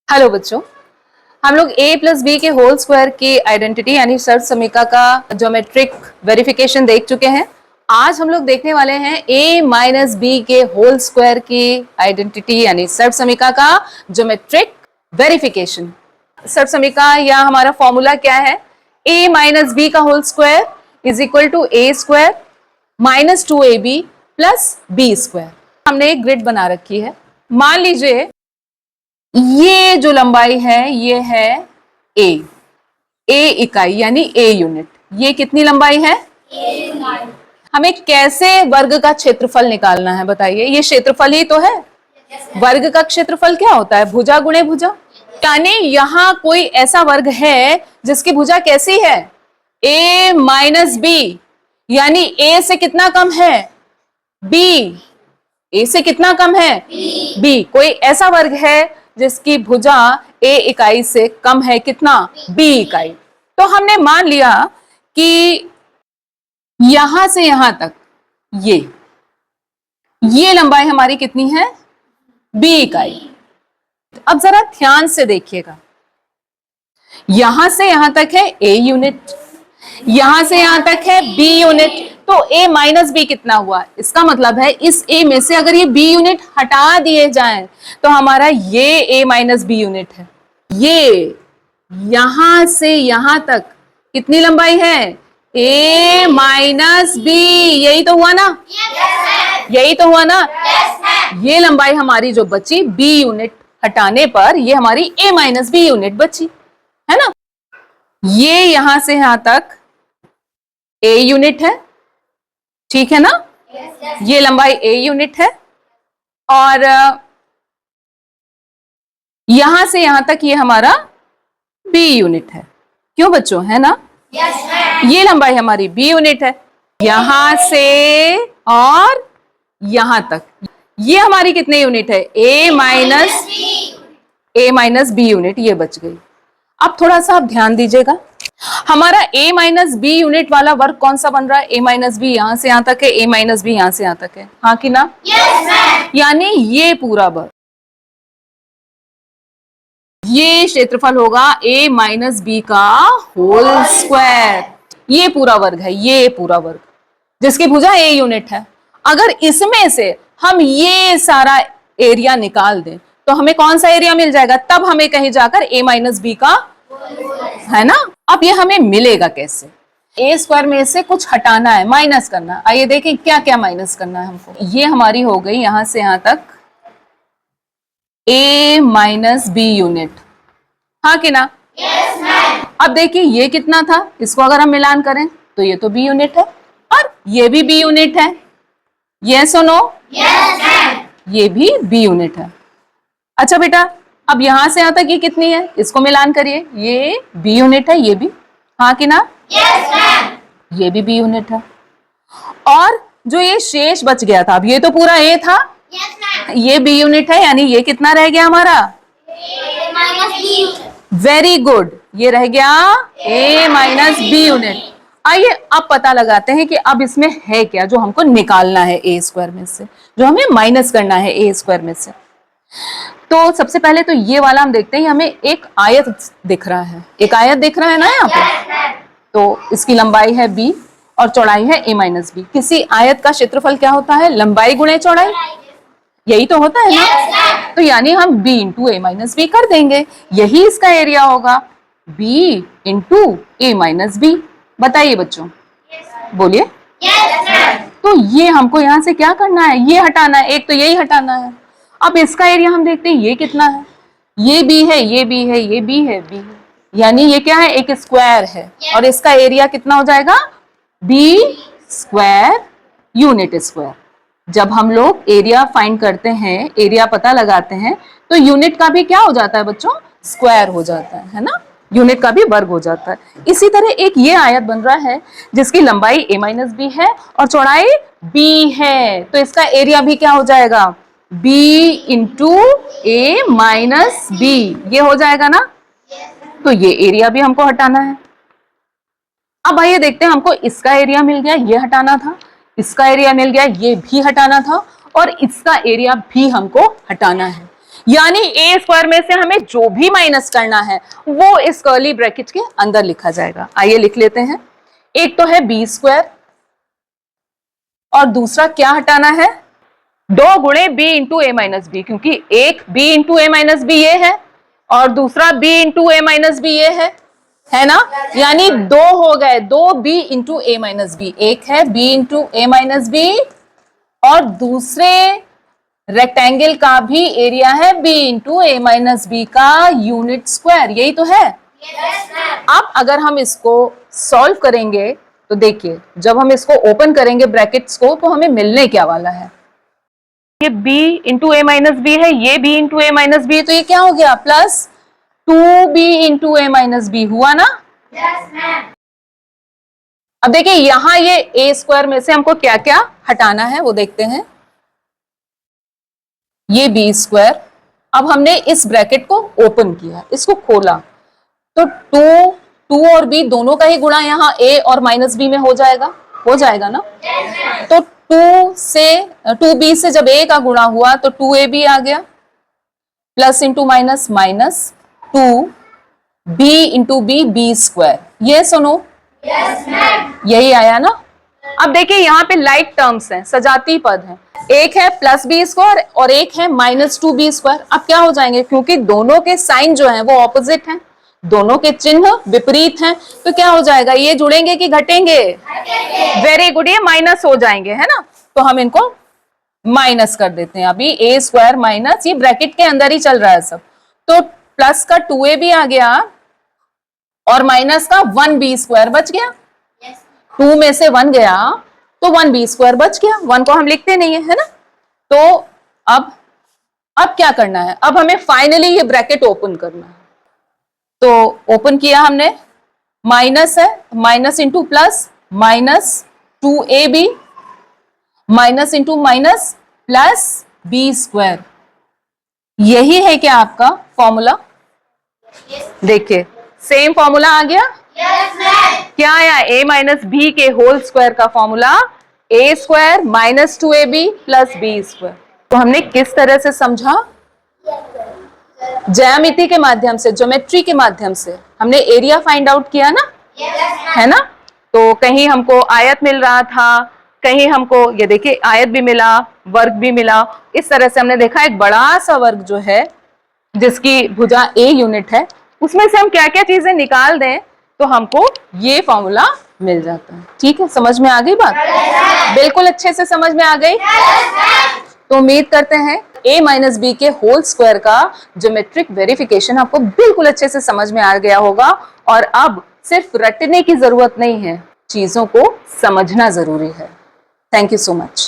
Hello बच्चों, हम लोग a प्लस बी के होल स्क्वायर की आइडेंटिटी यानी सर्व समीकरण का ज्योमेट्रिक वेरिफिकेशन देख चुके हैं। आज हम लोग देखने वाले हैं a माइनस बी के होल स्क्वायर की आइडेंटिटी यानी सर्व समीकरण का ज्योमेट्रिक वेरिफिकेशन। सर्व समीकरण या हमारा फॉर्मूला क्या है? a माइनस बी का whole square is equal to a square minus 2ab plus b square. हमने एक ग्रिड बना रखी है। मान लीजिए ये जो लंबाई है ये है ए इकाई यानी ए यूनिट। ये कितनी लंबाई है? हमें कैसे वर्ग का क्षेत्रफल निकालना है बताइए? ये क्षेत्रफल ही तो है। वर्ग का क्षेत्रफल क्या होता है? भुजा गुणे भुजा। यानी यहां कोई ऐसा वर्ग है जिसकी भुजा कैसी है? ए माइनस बी, यानी ए से कितना कम है? बी। ए से कितना कम है? बी। कोई ऐसा वर्ग है जिसकी भुजा ए इकाई से कम है, कितना? बी इकाई। तो हमने मान लिया कि यहां से यहां तक ये लंबाई हमारी कितनी है? बी इकाई। अब जरा ध्यान से देखिएगा, यहां से यहां तक है ए यूनिट, यहां से यहां तक है बी यूनिट। तो a माइनस बी कितना हुआ? इसका मतलब है इस a में से अगर ये b यूनिट हटा दिए जाएं तो हमारा ये a माइनस बी यूनिट है। ये यहां से यहां तक कितनी लंबाई है? a minus b. यही तो हुआ ना? यही तो हुआ ना? ये लंबाई हमारी जो बची b यूनिट हटाने पर ये हमारी a माइनस बी यूनिट बची है ना। ये यहां से यहां तक a यूनिट है, ठीक है ना? ये लंबाई a यूनिट है और यहां से यहां तक ये हमारा b यूनिट है। क्यों बच्चों, है ना? ये लंबाई हमारी b यूनिट है। यहां से और यहां तक ये हमारी कितने यूनिट है? a माइनस बी यूनिट ये बच गई। अब थोड़ा सा आप ध्यान दीजिएगा, हमारा a माइनस बी यूनिट वाला वर्ग कौन सा बन रहा है? a माइनस बी यहां से यहां तक है, a माइनस बी यहां से यहां तक है, हाँ कि ना? यानी ये पूरा वर्ग, ये क्षेत्रफल होगा a माइनस बी का होल स्क्वायर। ये पूरा वर्ग है, ये पूरा वर्ग जिसकी भुजा a यूनिट है। अगर इसमें से हम ये सारा एरिया निकाल दें तो हमें कौन सा एरिया मिल जाएगा? तब हमें कहीं जाकर a माइनस बी का, है ना? अब ये हमें मिलेगा कैसे? ए स्क्वायर में से कुछ हटाना है, माइनस करना है। आइए देखें क्या क्या माइनस करना है हमको। ये हमारी हो गई यहां से यहां तक ए माइनस बी यूनिट, हाँ कि ना? अब देखिए ये कितना था, इसको अगर हम मिलान करें तो ये तो बी यूनिट है और ये भी बी यूनिट है। यस और नो? ये भी बी यूनिट है। अच्छा बेटा, अब यहां से यहां तक ये कितनी है? इसको मिलान करिए, ये बी यूनिट है, ये भी, हाँ कि ना? ये भी बी यूनिट है। और जो ये शेष बच गया था, अब ये तो पूरा ए था, ये बी यूनिट है, यानी ये कितना रह गया हमारा? वेरी गुड, ये रह गया a माइनस बी यूनिट। आइए अब पता लगाते हैं कि अब इसमें है क्या जो हमको निकालना है ए स्क्वायर में से, जो हमें माइनस करना है ए स्क्वायर में से। तो सबसे पहले तो ये वाला हम देखते हैं, हमें एक आयत दिख रहा है, एक आयत दिख रहा है ना यहाँ पे। तो इसकी लंबाई है b और चौड़ाई है a माइनस बी। किसी आयत का क्षेत्रफल क्या होता है? लंबाई गुणे चौड़ाई, यही तो होता है ना? तो यानी हम b इंटू ए माइनस बी कर देंगे, यही इसका एरिया होगा, b इंटू ए माइनस बी। बताइए बच्चों, बोलिए। तो ये हमको यहां से क्या करना है? ये हटाना है, एक तो यही हटाना है। अब इसका एरिया हम देखते हैं ये कितना है। ये b है, ये b है, ये b है, b है, यानी ये क्या है? एक स्क्वायर है और इसका एरिया कितना हो जाएगा? b square unit square. जब हम लोग एरिया फाइंड करते हैं, एरिया पता लगाते हैं, तो यूनिट का भी क्या हो जाता है बच्चों? स्क्वायर हो जाता है ना? यूनिट का भी वर्ग हो जाता है। इसी तरह एक ये आयत बन रहा है जिसकी लंबाई a माइनस बी है और चौड़ाई b है, तो इसका एरिया भी क्या हो जाएगा? b इंटू ए माइनस बी, ये हो जाएगा ना? तो ये एरिया भी हमको हटाना है। अब आइए देखते हैं, हमको इसका एरिया मिल गया, ये हटाना था, इसका एरिया मिल गया, ये भी हटाना था और इसका एरिया भी हमको हटाना है। यानी ए स्क्वायर में से हमें जो भी माइनस करना है वो इस कर्ली ब्रैकेट के अंदर लिखा जाएगा। आइए लिख लेते हैं। एक तो है बी स्क्वायर और दूसरा क्या हटाना है, 2 गुणे बी इंटू ए माइनस बी, क्योंकि एक बी इंटू ए माइनस बी ये है और दूसरा बी इंटू ए माइनस बी ये है ना। यानी 2 हो गए, 2 बी इंटू ए माइनस बी। एक है बी इंटू ए माइनस बी और दूसरे रेक्टेंगल का भी एरिया है बी इंटू ए माइनस बी का यूनिट स्क्वायर, यही तो है। अब अगर हम इसको सॉल्व करेंगे तो देखिए, जब हम इसको ओपन करेंगे ब्रैकेट्स को तो हमें मिलने क्या वाला है, ये b इंटू ए माइनस बी है, ये b इंटू ए माइनस बी, तो ये क्या हो गया प्लस 2b इंटू ए माइनस बी हुआ ना। अब देखिए यहां ये ए स्क्वायर में से हमको क्या क्या हटाना है वो देखते हैं। ये बी स्क्वायर, अब हमने इस ब्रैकेट को ओपन किया, इसको खोला तो 2 और बी दोनों का ही गुणा यहाँ ए और माइनस बी में हो जाएगा ना। तो 2b से जब a का गुणा हुआ तो 2ab आ गया, plus into minus minus 2b into b square, ये सुनो यही आया ना। अब देखिए यहाँ पे लाइक टर्म्स हैं, सजाती पद हैं, एक है प्लस बी स्क्वायर और एक है माइनस 2b स्क्वायर। अब क्या हो जाएंगे, क्योंकि दोनों के साइन जो हैं वो ऑपोजिट हैं, दोनों के चिन्ह विपरीत हैं, तो क्या हो जाएगा, ये जुड़ेंगे कि घटेंगे? वेरी गुड, ये माइनस हो जाएंगे, है ना। तो हम इनको माइनस कर देते हैं। अभी ए स्क्वायर माइनस, ये ब्रैकेट के अंदर ही चल रहा है सब, तो प्लस का 2ab आ गया और माइनस का 1b स्क्वायर बच गया। 2 में से 1 गया तो 1b स्क्वायर बच गया, 1 को हम लिखते नहीं है ना। तो अब क्या करना है, अब हमें फाइनली ये ब्रैकेट ओपन करना है। तो ओपन किया हमने, माइनस है, minus into plus minus 2ab minus into minus plus b square, यही है क्या आपका फॉर्मूला? देखिए सेम फॉर्मूला आ गया। क्या आया, a माइनस बी के होल स्क्वायर का formula a square minus 2ab plus b square. तो हमने किस तरह से समझा, ज्यामिति के माध्यम से, ज्योमेट्री के माध्यम से हमने एरिया फाइंड आउट किया ना, है ना। तो कहीं हमको आयत मिल रहा था, कहीं हमको ये देखिए आयत भी मिला, वर्ग भी मिला, इस तरह से हमने देखा एक बड़ा सा वर्ग जो है जिसकी भुजा a यूनिट है, उसमें से हम क्या क्या चीजें निकाल दें तो हमको ये फॉर्मूला मिल जाता है। ठीक है, समझ में आ गई बात? बिल्कुल अच्छे से समझ में आ गई। तो उम्मीद करते हैं a माइनस बी के होल स्क्वायर का ज्योमेट्रिक वेरिफिकेशन आपको बिल्कुल अच्छे से समझ में आ गया होगा, और अब सिर्फ रटने की जरूरत नहीं है, चीजों को समझना जरूरी है। Thank you so much.